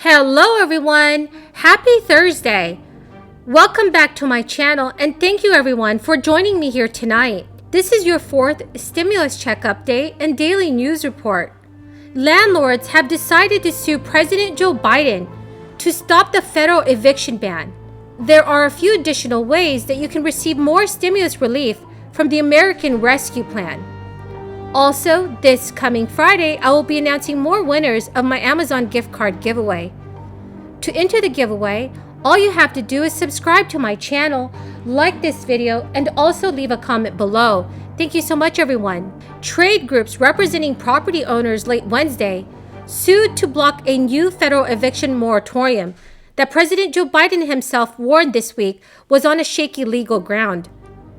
Hello everyone! Happy Thursday! Welcome back to my channel and thank you everyone for joining me here tonight. This is your fourth stimulus check update and daily news report. Landlords have decided to sue President Joe Biden to stop the federal eviction ban. There are a few additional ways that you can receive more stimulus relief from the American Rescue Plan. Also, this coming Friday, I will be announcing more winners of my Amazon gift card giveaway. To enter the giveaway, all you have to do is subscribe to my channel, like this video, and also leave a comment below. Thank you so much, everyone. Trade groups representing property owners late Wednesday sued to block a new federal eviction moratorium that President Joe Biden himself warned this week was on a shaky legal ground.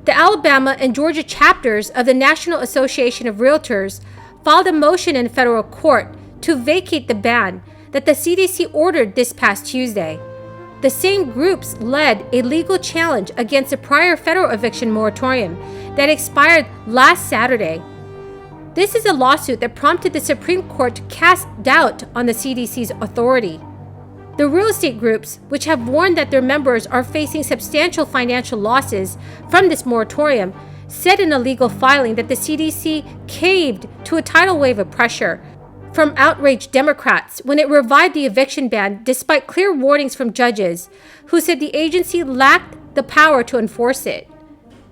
The Alabama and Georgia chapters of the National Association of Realtors filed a motion in federal court to vacate the ban that the CDC ordered this past Tuesday. The same groups led a legal challenge against a prior federal eviction moratorium that expired last Saturday. This is a lawsuit that prompted the Supreme Court to cast doubt on the CDC's authority. The real estate groups, which have warned that their members are facing substantial financial losses from this moratorium, said in a legal filing that the CDC caved to a tidal wave of pressure from outraged Democrats when it revived the eviction ban despite clear warnings from judges who said the agency lacked the power to enforce it.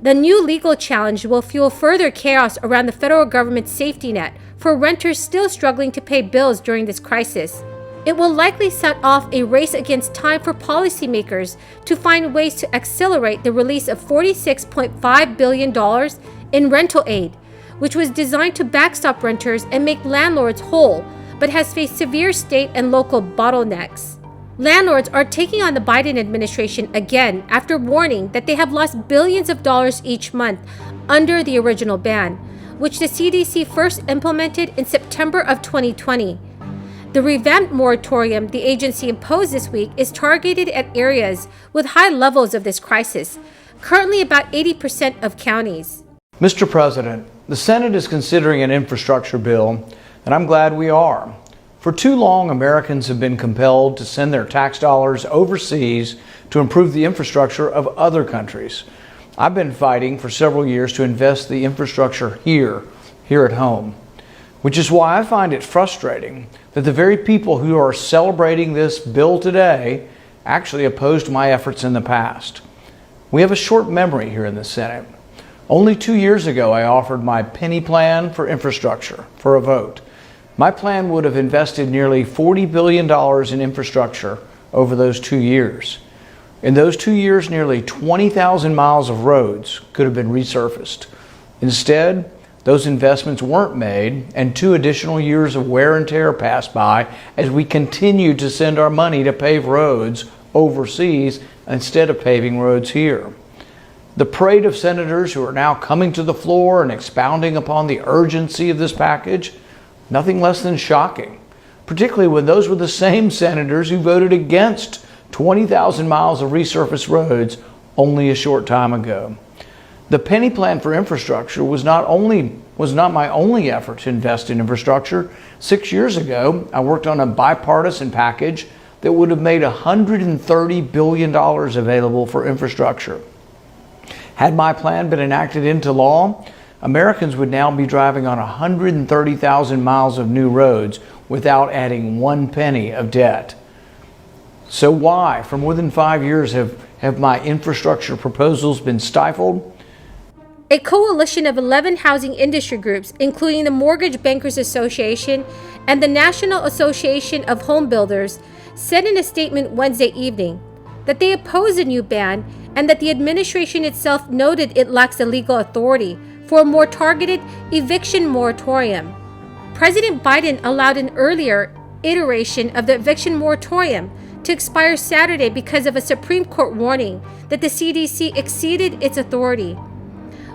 The new legal challenge will fuel further chaos around the federal government's safety net for renters still struggling to pay bills during this crisis. It will likely set off a race against time for policymakers to find ways to accelerate the release of $46.5 billion in rental aid, which was designed to backstop renters and make landlords whole, but has faced severe state and local bottlenecks. Landlords are taking on the Biden administration again after warning that they have lost billions of dollars each month under the original ban, which the CDC first implemented in September of 2020. The revamped moratorium the agency imposed this week is targeted at areas with high levels of this crisis, currently about 80% of counties. Mr. President, the Senate is considering an infrastructure bill, and I'm glad we are. For too long, Americans have been compelled to send their tax dollars overseas to improve the infrastructure of other countries. I've been fighting for several years to invest the infrastructure here at home, which is why I find it frustrating that the very people who are celebrating this bill today actually opposed my efforts in the past. We have a short memory here in the Senate. Only 2 years ago, I offered my penny plan for infrastructure for a vote. My plan would have invested nearly $40 billion in infrastructure over those 2 years. In those 2 years, nearly 20,000 miles of roads could have been resurfaced. Instead, those investments weren't made, and 2 additional years of wear and tear passed by as we continued to send our money to pave roads overseas instead of paving roads here. The parade of senators who are now coming to the floor and expounding upon the urgency of this package, nothing less than shocking, particularly when those were the same senators who voted against 20,000 miles of resurfaced roads only a short time ago. The penny plan for infrastructure was not my only effort to invest in infrastructure. 6 years ago, I worked on a bipartisan package that would have made $130 billion available for infrastructure. Had my plan been enacted into law, Americans would now be driving on 130,000 miles of new roads without adding 1 penny of debt. So why, for more than 5 years, have my infrastructure proposals been stifled? A coalition of 11 housing industry groups, including the Mortgage Bankers Association and the National Association of Home Builders, said in a statement Wednesday evening that they oppose the new ban and that the administration itself noted it lacks the legal authority for a more targeted eviction moratorium. President Biden allowed an earlier iteration of the eviction moratorium to expire Saturday because of a Supreme Court warning that the CDC exceeded its authority.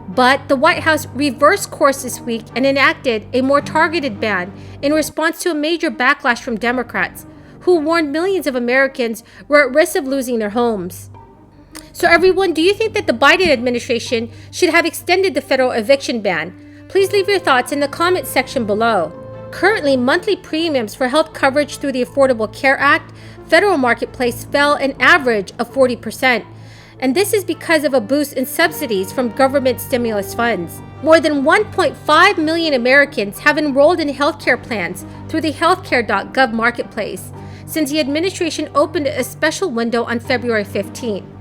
But the White House reversed course this week and enacted a more targeted ban in response to a major backlash from Democrats, who warned millions of Americans were at risk of losing their homes. So everyone, do you think that the Biden administration should have extended the federal eviction ban? Please leave your thoughts in the comment section below. Currently, monthly premiums for health coverage through the Affordable Care Act federal marketplace fell an average of 40%, and this is because of a boost in subsidies from government stimulus funds. More than 1.5 million Americans have enrolled in healthcare plans through the healthcare.gov marketplace since the administration opened a special window on February 15.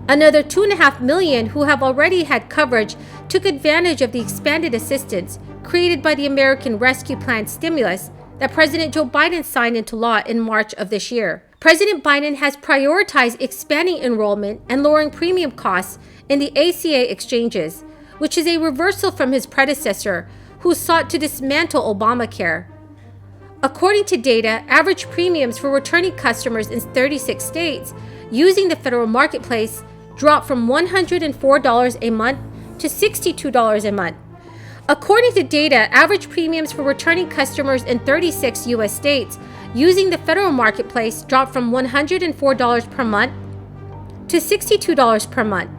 Another 2.5 million who have already had coverage took advantage of the expanded assistance created by the American Rescue Plan stimulus that President Joe Biden signed into law in March of this year. President Biden has prioritized expanding enrollment and lowering premium costs in the ACA exchanges, which is a reversal from his predecessor, who sought to dismantle Obamacare. According to data, average premiums for returning customers in 36 states using the federal marketplace dropped from $104 a month to $62 a month. According to data, average premiums for returning customers in 36 U.S. states using the federal marketplace dropped from $104 per month to $62 per month.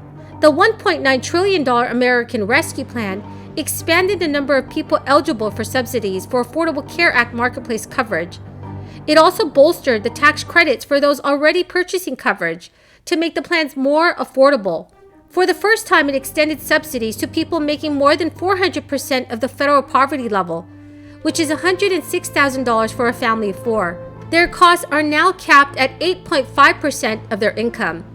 The $1.9 trillion American Rescue Plan expanded the number of people eligible for subsidies for Affordable Care Act marketplace coverage. It also bolstered the tax credits for those already purchasing coverage to make the plans more affordable. For the first time, it extended subsidies to people making more than 400% of the federal poverty level, which is $106,000 for a family of four. Their costs are now capped at 8.5% of their income.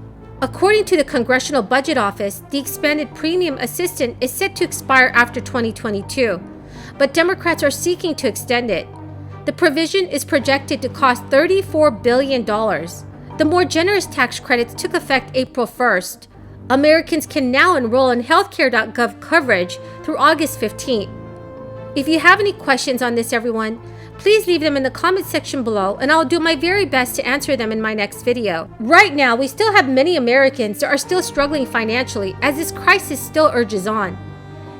According to the Congressional Budget Office, the expanded premium assistance is set to expire after 2022, but Democrats are seeking to extend it. The provision is projected to cost $34 billion. The more generous tax credits took effect April 1st. Americans can now enroll in healthcare.gov coverage through August 15th. If you have any questions on this, everyone, please leave them in the comment section below, and I'll do my very best to answer them in my next video. Right now, we still have many Americans that are still struggling financially as this crisis still urges on.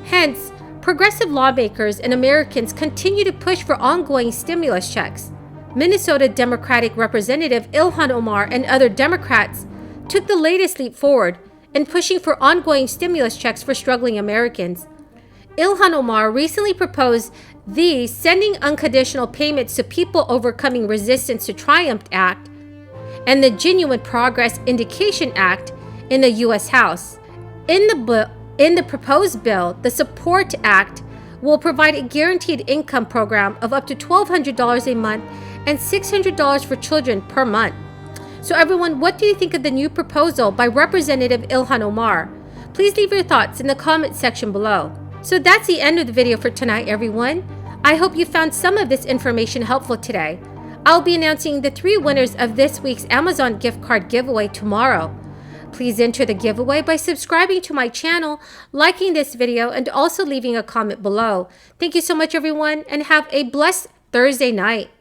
Hence, progressive lawmakers and Americans continue to push for ongoing stimulus checks. Minnesota Democratic Representative Ilhan Omar and other Democrats took the latest leap forward in pushing for ongoing stimulus checks for struggling Americans. Ilhan Omar recently proposed the Sending Unconditional Payments to People Overcoming Resistance to Triumph Act and the Genuine Progress Indication Act in the U.S. House. In the proposed bill, the Support Act will provide a guaranteed income program of up to $1,200 a month and $600 for children per month. So everyone, what do you think of the new proposal by Representative Ilhan Omar? Please leave your thoughts in the comment section below. So that's the end of the video for tonight, everyone. I hope you found some of this information helpful today. I'll be announcing the 3 winners of this week's Amazon gift card giveaway tomorrow. Please enter the giveaway by subscribing to my channel, liking this video, and also leaving a comment below. Thank you so much, everyone, and have a blessed Thursday night.